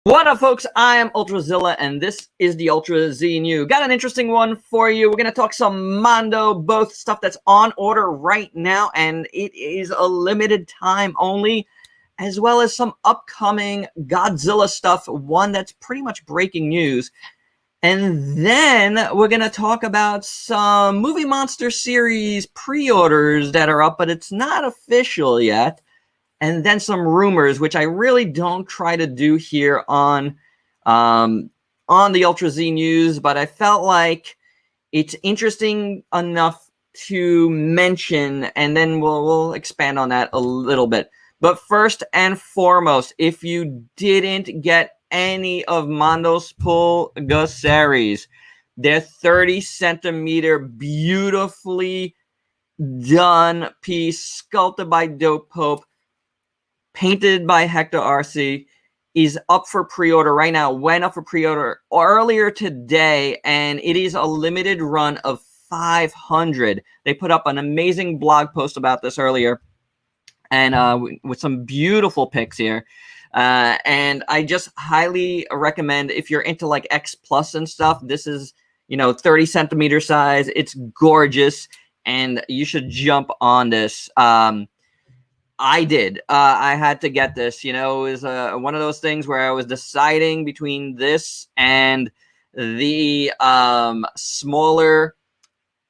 What up, folks? I am Ultrazilla, and this is the Ultra Z New. Got an interesting one for you. We're going to talk some Mondo, both stuff that's on order right now, and it is a limited time only, as well as some upcoming Godzilla stuff, one that's pretty much breaking news. And then we're going to talk about some Movie Monster series pre-orders that are up, but it's not official yet. And then some rumors, which I really don't try to do here on the Ultra Z News, but I felt like it's interesting enough to mention, and then we'll expand on that a little bit. But first and foremost, if you didn't get any of Mondo's PULGASUARIs, they're 30-centimeter, beautifully done piece, sculpted by Dope Pope, painted by Hector RC, is up for pre-order right now. Went up for pre-order earlier today, and it is a limited run of 500. They put up an amazing blog post about this earlier, and with some beautiful pics here. And I just highly recommend, if you're into like X Plus and stuff, this is, 30-centimeter size. It's gorgeous, and you should jump on this. I did. I had to get this. It was one of those things where I was deciding between this and the smaller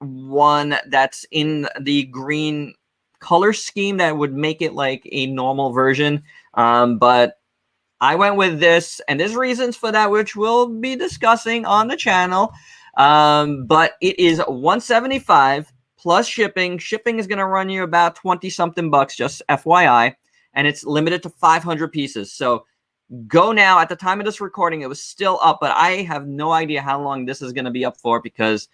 one that's in the green color scheme that would make it like a normal version. But I went with this, and there's reasons for that, which we'll be discussing on the channel. But it is $175. Plus shipping. Shipping is going to run you about 20-something bucks, just FYI. And it's limited to 500 pieces. So go now. At the time of this recording, it was still up, but I have no idea how long this is going to be up for because,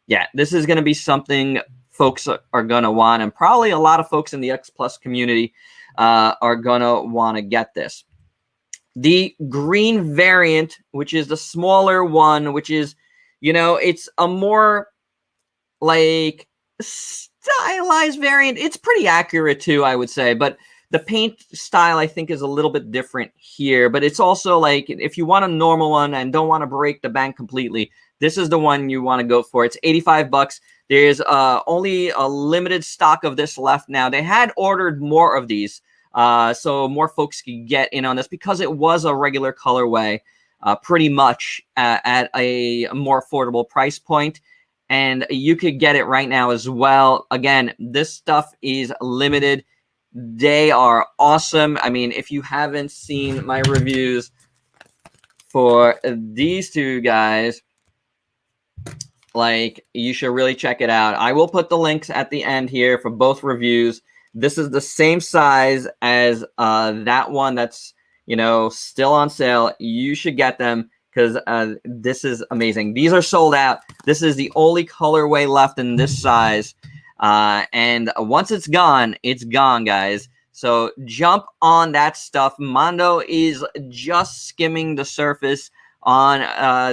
yeah, this is going to be something folks are going to want. And probably a lot of folks in the X Plus community are going to want to get this. The green variant, which is the smaller one, which is, it's a more like stylized variant. It's pretty accurate too, I would say, but the paint style I think is a little bit different here. But it's also like, if you want a normal one and don't want to break the bank completely, this is the one you want to go for. It's 85 bucks. There's only a limited stock of this left now. They had ordered more of these, so more folks could get in on this because it was a regular colorway, pretty much at a more affordable price point. And you could get it right now as well. Again, this stuff is limited. They are awesome. I mean, if you haven't seen my reviews for these two guys, like, you should really check it out. I will put the links at the end here for both reviews. This is the same size as that one that's, still on sale. You should get them, because this is amazing. These are sold out. This is the only colorway left in this size. And once it's gone, guys. So jump on that stuff. Mondo is just skimming the surface on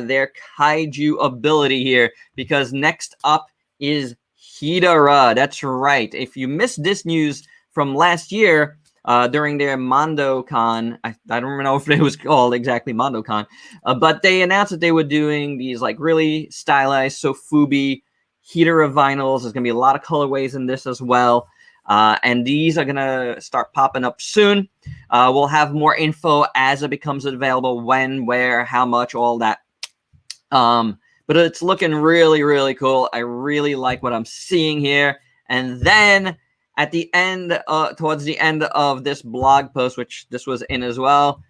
their kaiju ability here, because next up is Ghidorah. That's right. If you missed this news from last year, during their MondoCon, I don't know if it was called exactly MondoCon, but they announced that they were doing these like really stylized Sofubi Ghidorah vinyls. There's going to be a lot of colorways in this as well, and these are going to start popping up soon. We'll have more info as it becomes available, when, where, how much, all that. But it's looking really, really cool. I really like what I'm seeing here. And then at the end, towards the end of this blog post, which this was in as well,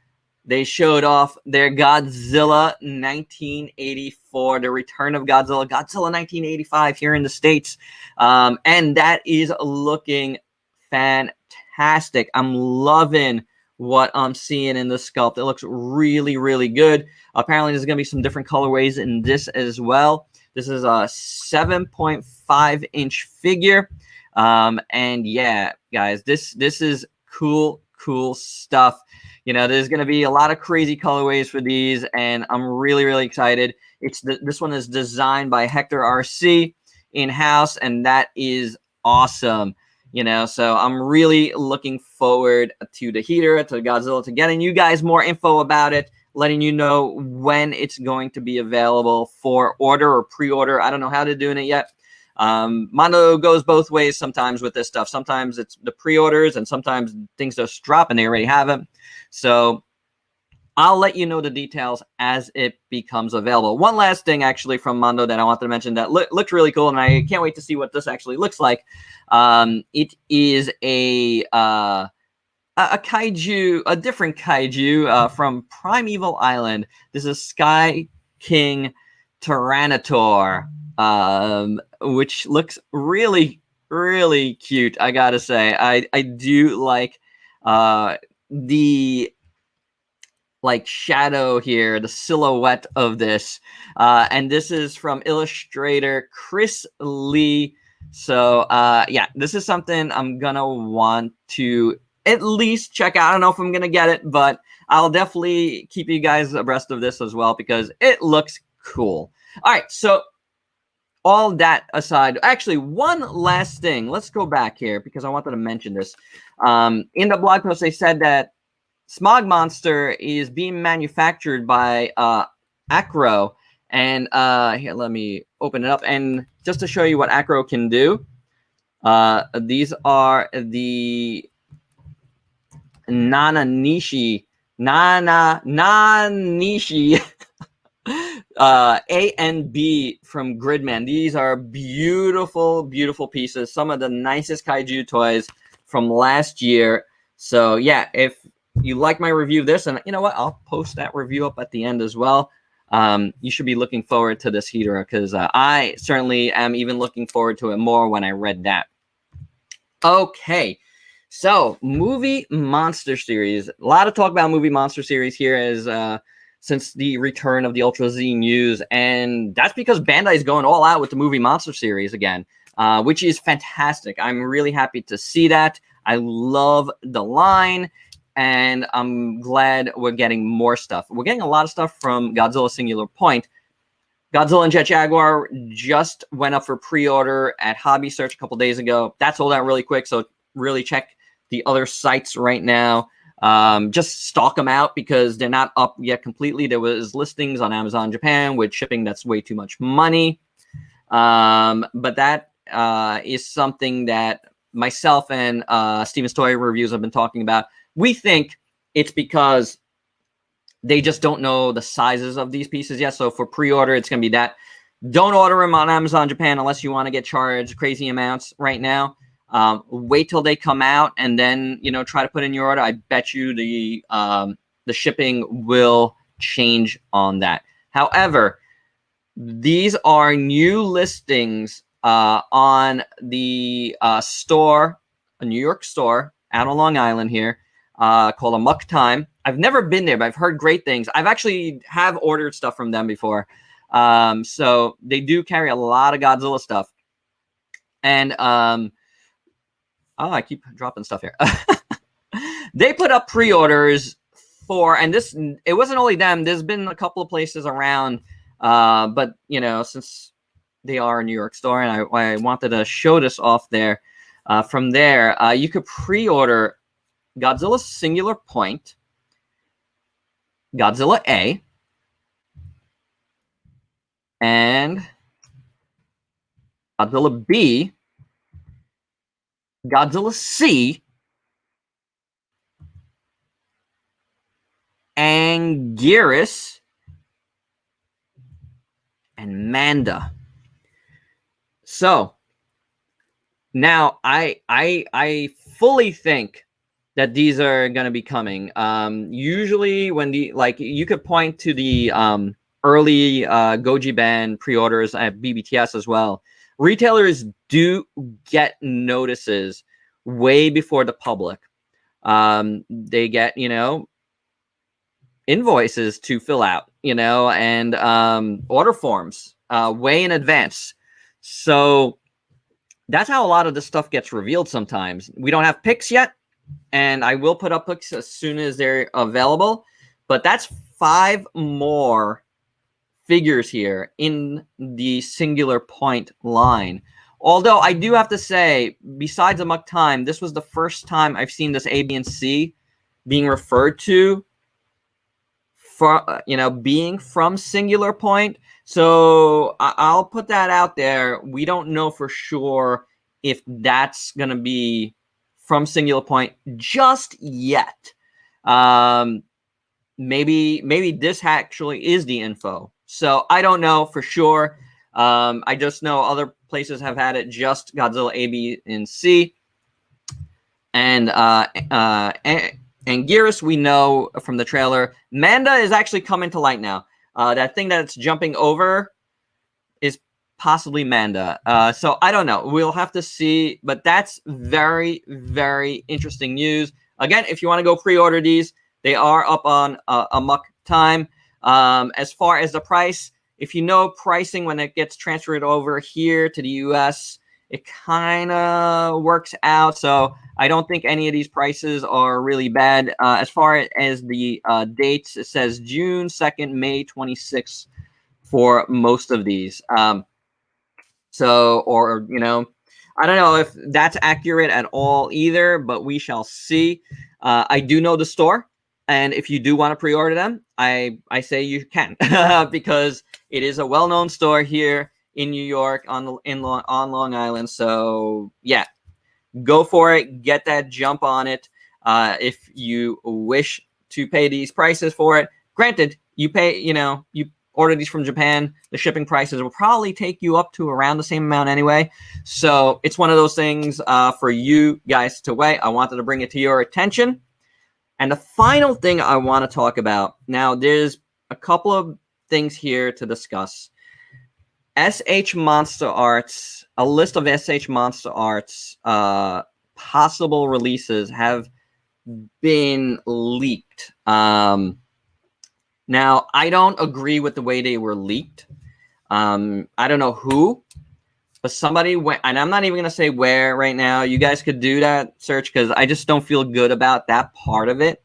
they showed off their Godzilla 1984, the return of Godzilla 1985 here in the States. And that is looking fantastic. I'm loving what I'm seeing in the sculpt. It looks really, really good. Apparently, there's going to be some different colorways in this as well. This is a 7.5-inch figure. And yeah, guys, this is cool stuff. There's going to be a lot of crazy colorways for these, and I'm really, really excited. This one is designed by Hector RC in-house, and that is awesome. So I'm really looking forward to the Ghidorah, to Godzilla, to getting you guys more info about it. letting you know when it's going to be available for order or pre-order. I don't know how they're doing it yet. Mondo goes both ways sometimes with this stuff. Sometimes it's the pre-orders, and sometimes things just drop and they already have them. So I'll let you know the details as it becomes available. One last thing, actually, from Mondo that I wanted to mention that looked really cool, and I can't wait to see what this actually looks like. It is a kaiju, a different kaiju from Primeval Island. This is Sky King Tyranitor, which looks really, really cute, I gotta say. I do like the shadow here, the silhouette of this. And this is from illustrator Chris Lee. So yeah, this is something I'm gonna want to at least check out. I don't know if I'm gonna get it, but I'll definitely keep you guys abreast of this as well because it looks cool. All right, so all that aside, actually, one last thing. Let's go back here because I wanted to mention this. In the blog post, they said that Smog Monster is being manufactured by Acro. And here, let me open it up. And just to show you what Acro can do, these are the Nanishi A and B from Gridman. These are beautiful, beautiful pieces. Some of the nicest kaiju toys from last year. So yeah, if you like my review of this, and you know what, I'll post that review up at the end as well. You should be looking forward to this Hedorah because I certainly am even looking forward to it more when I read that. Okay, so movie monster series. A lot of talk about movie monster series here as since the return of the Ultrazilla news, and that's because Bandai is going all out with the movie monster series again, which is fantastic. I'm really happy to see that. I love the line, and I'm glad we're getting more stuff. We're getting a lot of stuff from Godzilla Singular Point. Godzilla and Jet Jaguar just went up for pre-order at Hobby Search a couple days ago. That sold out really quick, so really check the other sites right now. Just stock them out because they're not up yet completely. There was listings on Amazon Japan with shipping that's way too much money. But that is something that myself and Steven's Toy Reviews have been talking about. We think it's because they just don't know the sizes of these pieces yet. So for pre-order, it's going to be that. Don't order them on Amazon Japan unless you want to get charged crazy amounts right now. Wait till they come out and then, you know, try to put in your order. I bet you the shipping will change on that. However, these are new listings on the store, a New York store out on Long Island here, called Amok Time. I've never been there, but I've heard great things. I've actually have ordered stuff from them before. So they do carry a lot of Godzilla stuff. And oh, I keep dropping stuff here. They put up pre-orders for, and this, it wasn't only them. There's been a couple of places around, but you know, since they are a New York store, and I wanted to show this off there. From there, you could pre-order Godzilla Singular Point, Godzilla A, and Godzilla B, Godzilla C, Anguirus, and Manda. So now I fully think that these are going to be coming. Usually when you could point to the early Goji Band pre-orders at BBTS as well. Retailers do get notices way before the public. They get, you know, invoices to fill out, you know, and order forms way in advance. So that's how a lot of this stuff gets revealed sometimes. We don't have pics yet, and I will put up pics as soon as they're available. But that's 5 more figures here in the Singular Point line. Although I do have to say, besides Amok Time, this was the first time I've seen this A, B, and C being referred to for being from Singular Point. So I'll put that out there. We don't know for sure if that's gonna be from Singular Point just yet. Maybe this actually is the info. So I don't know for sure. I just know other places have had it, just Godzilla A, B, and C. And Anguirus, we know from the trailer. Manda is actually coming to light now. That thing that's jumping over is possibly Manda. So I don't know. We'll have to see. But that's very, very interesting news. Again, if you want to go pre-order these, they are up on Amok Time. As far as the price, if you know pricing when it gets transferred over here to the US, it kind of works out. So I don't think any of these prices are really bad. As far as the dates, it says June 2nd, May 26th for most of these. So, I don't know if that's accurate at all either, but we shall see. I do know the store. And if you do want to pre-order them, I say you can because it is a well-known store here in New York on Long Island. So yeah, go for it. Get that jump on it if you wish to pay these prices for it. Granted, you order these from Japan, the shipping prices will probably take you up to around the same amount anyway. So it's one of those things for you guys to weigh. I wanted to bring it to your attention. And the final thing I want to talk about, now there's a couple of things here to discuss. SH Monsterarts, a list of SH Monsterarts possible releases have been leaked. Now, I don't agree with the way they were leaked. I don't know who, but somebody went, and I'm not even going to say where right now. You guys could do that search because I just don't feel good about that part of it.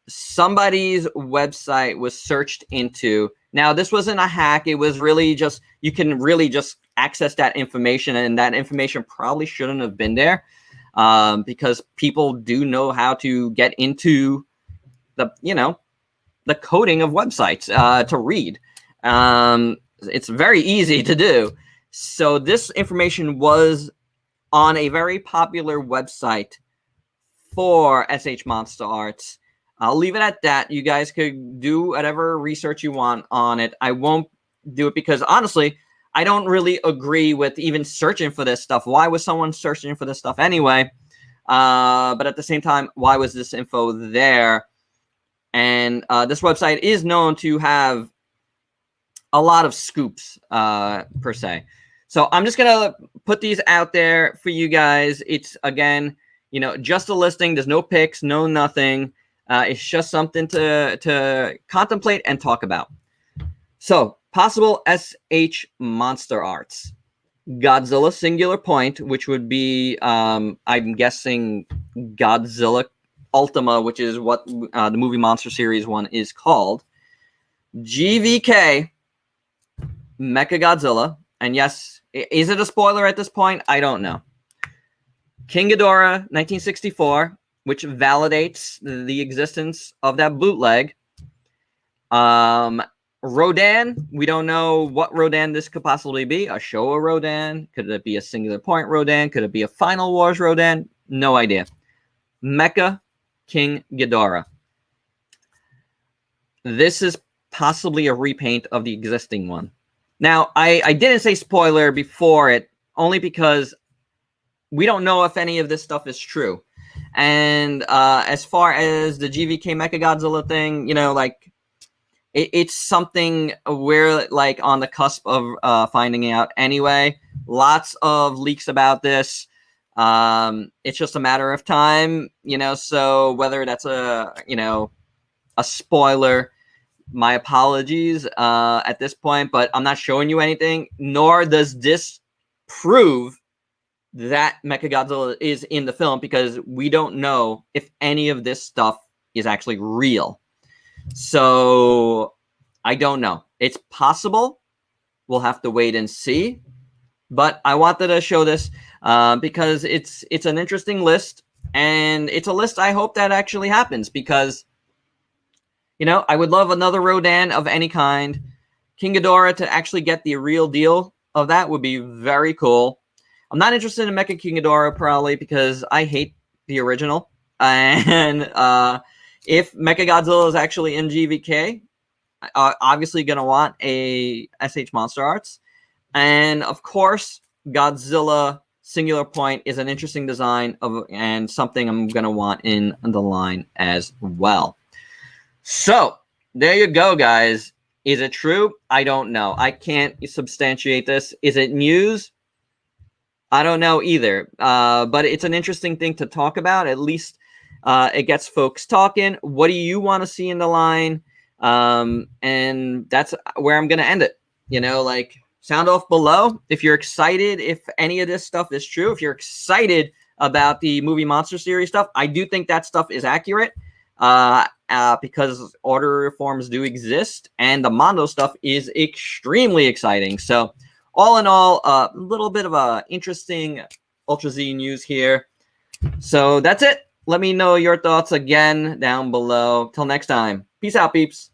Somebody's website was searched into. Now, this wasn't a hack. It was really just, you can really just access that information, and that information probably shouldn't have been there because people do know how to get into the coding of websites to read. It's very easy to do. So this information was on a very popular website for SH Monsterarts. I'll leave it at that. You guys could do whatever research you want on it. I won't do it because honestly, I don't really agree with even searching for this stuff. Why was someone searching for this stuff anyway? But at the same time, why was this info there? And this website is known to have a lot of scoops per se. So I'm just gonna put these out there for you guys. It's again, just a listing. There's no pics, no nothing. It's just something to contemplate and talk about. So possible SH Monsterarts, Godzilla Singular Point, which would be I'm guessing Godzilla Ultima, which is what the movie Monster Series 1 is called. GVK Mechagodzilla, and yes, is it a spoiler at this point? I don't know. King Ghidorah 1964, which validates the existence of that bootleg. Rodan, we don't know what Rodan this could possibly be. A Showa Rodan? Could it be a Singular Point Rodan? Could it be a Final Wars Rodan? No idea. Mecha King Ghidorah. This is possibly a repaint of the existing one. Now, I didn't say spoiler before it, only because we don't know if any of this stuff is true. And as far as the GVK Mechagodzilla thing, it's something we're on the cusp of finding out anyway. Lots of leaks about this. It's just a matter of time, so whether that's a spoiler, my apologies at this point, but I'm not showing you anything, nor does this prove that Mechagodzilla is in the film because we don't know if any of this stuff is actually real. So I don't know. It's possible. We'll have to wait and see. But I wanted to show this because it's an interesting list, and it's a list I hope that actually happens because You know, I would love another Rodan of any kind. King Ghidorah, to actually get the real deal of that would be very cool. I'm not interested in Mecha King Ghidorah probably because I hate the original. And if Mecha Godzilla is actually in GVK, obviously going to want a SH Monsterarts. And of course, Godzilla Singular Point is an interesting design and something I'm going to want in the line as well. So there you go, guys. Is it true? I don't know. I can't substantiate this. Is it news? I don't know either. But it's an interesting thing to talk about. At least it gets folks talking. What do you want to see in the line? And that's where I'm going to end it. You know, like, sound off below if you're excited, if any of this stuff is true. If you're excited about the movie Monster Series stuff, I do think that stuff is accurate. Because order reforms do exist, and the Mondo stuff is extremely exciting. So, all in all, a little bit of a interesting Ultra Z news here. So that's it. Let me know your thoughts again down below. Till next time. Peace out, peeps.